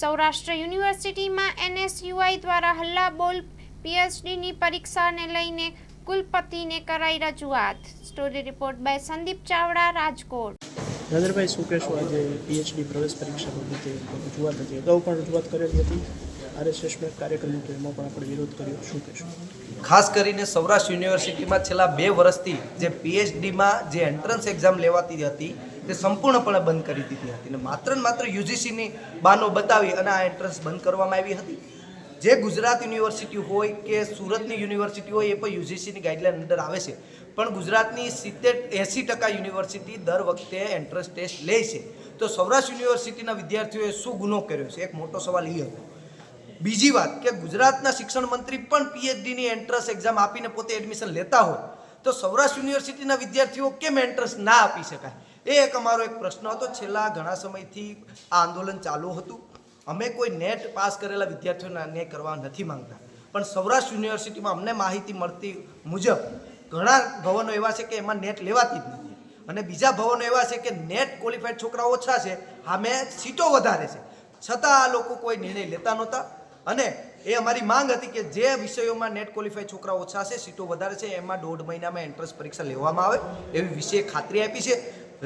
સૌરાષ્ટ્ર યુનિવર્સિટીમાં NSUI દ્વારા હલ્લાબોલ PhDની પરીક્ષાને લઈને કુલપતિને કરાઈ રજૂઆત। Story report by Sandeep Chavda, Rajkot. Narendrabhai, શું કહેશો? આજે PhD પ્રવેશ પરીક્ષા બાબતે રજૂઆત હતી, અગાઉ પણ રજૂઆત કરેલી હતી, RSSનો એક કાર્યક્રમ હતો, એમાં પણ આપણે વિરોધ કર્યો, શું કહેશો? ખાસ કરીને સૌરાષ્ટ્ર યુનિવર્સિટીમાં છેલ્લા 2 વર્ષથી જે PhDમાં જે એન્ટ્રન્સ એક્ઝામ લેવાતી હતી તે સંપૂર્ણપણે બંધ કરી દીધી હતી અને માત્ર UGCની બાનો બતાવી અને આ એન્ટ્રન્સ બંધ કરવામાં આવી હતી। જે ગુજરાત યુનિવર્સિટી હોય કે સુરતની યુનિવર્સિટી હોય એ પણ UGCની ગાઈડલાઈન અંડર આવે છે, પણ ગુજરાતની 70-80% યુનિવર્સિટી દર વખતે એન્ટ્રન્સ ટેસ્ટ લે છે, તો સૌરાષ્ટ્ર યુનિવર્સિટીના વિદ્યાર્થીઓએ શું ગુનો કર્યો છે? એક મોટો સવાલ એ હતો। બીજી વાત કે ગુજરાતના શિક્ષણ મંત્રી પણ PhDની એન્ટ્રન્સ એક્ઝામ આપીને પોતે એડમિશન લેતા હોય તો સૌરાષ્ટ્ર યુનિવર્સિટીના વિદ્યાર્થીઓ કેમ એન્ટ્રન્સ ના આપી શકાય? એ એક અમારો એક પ્રશ્ન હતો। છેલ્લા ઘણા સમયથી આ આંદોલન ચાલુ હતું। અમે કોઈ નેટ પાસ કરેલા વિદ્યાર્થીઓને અન્યાય કરવા નથી માંગતા, પણ સૌરાષ્ટ્ર યુનિવર્સિટીમાં અમને માહિતી મળતી મુજબ ઘણા ભવનો એવા છે કે એમાં નેટ લેવાતી જ નથી, અને બીજા ભવનો એવા છે કે નેટ ક્વોલિફાઈડ છોકરા ઓછા છે, સામે સીટો વધારે છે, છતાં આ લોકો કોઈ નિર્ણય લેતા નહોતા। અને એ અમારી માંગ હતી કે જે વિષયોમાં નેટ ક્વોલિફાઈડ છોકરા ઓછા છે, સીટો વધારે છે, એમાં 1.5 મહિનામાં એન્ટ્રન્સ પરીક્ષા લેવામાં આવે એવી વિષય ખાતરી આપી છે।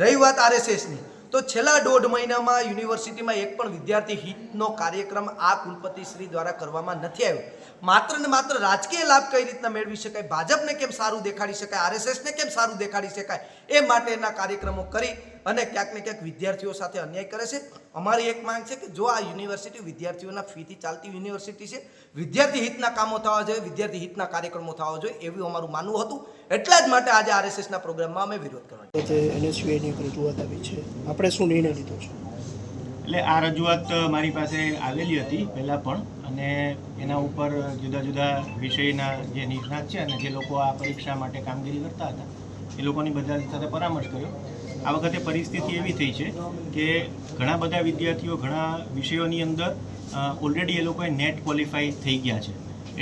રહી વાત RSSની, તો છેલ્લા 1.5 મહિનામાં યુનિવર્સિટીમાં એક પણ વિદ્યાર્થી હિતનો કાર્યક્રમ આ કુલપતિશ્રી દ્વારા કરવામાં નથી આવ્યો। માત્ર ને માત્ર રાજકીય લાભ કઈ રીતના મેળવી શકાય, ભાજપને કેમ સારું દેખાડી શકાય, RSSને કેમ સારું દેખાડી શકાય, એ માટેના કાર્યક્રમો કરી અને ક્યાંક ને ક્યાંક વિદ્યાર્થીઓ સાથે અન્યાય કરે છે। અમારી એક માંગ છે કે જો આ યુનિવર્સિટી વિદ્યાર્થીઓના ફીથી ચાલતી યુનિવર્સિટી છે, વિદ્યાર્થી હિતના કામો થવા જોઈએ, વિદ્યાર્થી હિતના કાર્યક્રમો થવા જોઈએ, એવું અમારું માનવું હતું। એટલા જ માટે આજે RSSના પ્રોગ્રામમાં અમે વિરોધ કરવા જે NSUIની રજૂઆત આવી છે, આપણે શું નિર્ણય લીધો છે? એટલે આ રજૂઆત મારી પાસે આવેલી હતી પહેલાં પણ, અને એના ઉપર જુદા જુદા વિષયના જે નિષ્ણાત છે અને જે લોકો આ પરીક્ષા માટે કામગીરી કરતા હતા એ લોકોની બધા સાથે પરામર્શ કર્યો। આ વખતે પરિસ્થિતિ એવી થઈ છે કે ઘણા બધા વિદ્યાર્થીઓ ઘણા વિષયોની અંદર ઓલરેડી એ લોકોએ નેટ ક્વોલિફાઈ થઈ ગયા છે,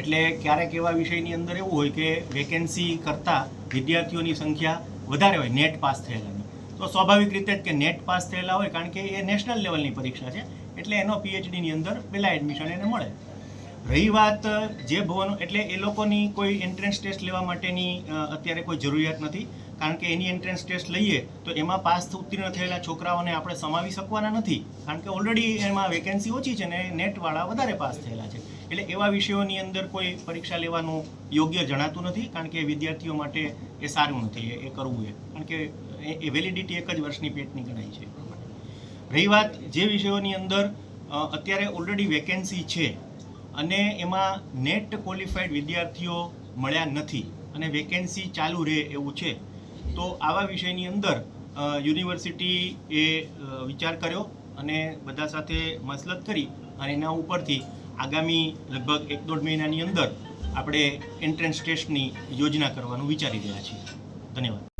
એટલે ક્યારેક એવા વિષયની અંદર એવું હોય કે વેકેન્સી કરતાં વિદ્યાર્થીઓની સંખ્યા વધારે હોય નેટ પાસ થયેલાની, તો સ્વાભાવિક રીતે જ કે નેટ પાસ થયેલા હોય, કારણ કે એ નેશનલ લેવલની પરીક્ષા છે, એટલે એનો PhDની અંદર પહેલાં એડમિશન એને મળે। રહી વાત જે ભવનો, એટલે એ લોકોની કોઈ એન્ટ્રન્સ ટેસ્ટ લેવા માટેની અત્યારે કોઈ જરૂરિયાત નથી, કારણ કે એની એન્ટ્રન્સ ટેસ્ટ લઈએ તો એમાં પાસ ઉત્તીર્ણ થયેલા છોકરાઓને આપણે સમાવી શકવાના નથી, કારણ કે ઓલરેડી એમાં વેકેન્સી ઓછી છે ને નેટવાળા વધારે પાસ થયેલા છે, એટલે એવા વિષયોની અંદર કોઈ પરીક્ષા લેવાનું યોગ્ય જણાતું નથી, કારણ કે વિદ્યાર્થીઓ માટે એ સારું નથી એ કરવું, કારણ કે એ વેલિડિટી 1 જ વર્ષની પેટની ગણાય છે। રહી વાત જે વિષયોની અંદર અત્યારે ઓલરેડી વેકેન્સી છે અને એમાં નેટ ક્વોલિફાઈડ વિદ્યાર્થીઓ મળ્યા નથી અને વેકેન્સી ચાલુ રહે એવું છે, તો આવા વિષયની અંદર યુનિવર્સિટી એ વિચાર કર્યો અને બધા સાથે મસલત કરી અને એના ઉપરથી આગામી લગભગ 1-1.5 મહિનાની અંદર આપણે એન્ટ્રન્સ ટેસ્ટની યોજના કરવાનું વિચારી રહ્યા છીએ। ધન્યવાદ।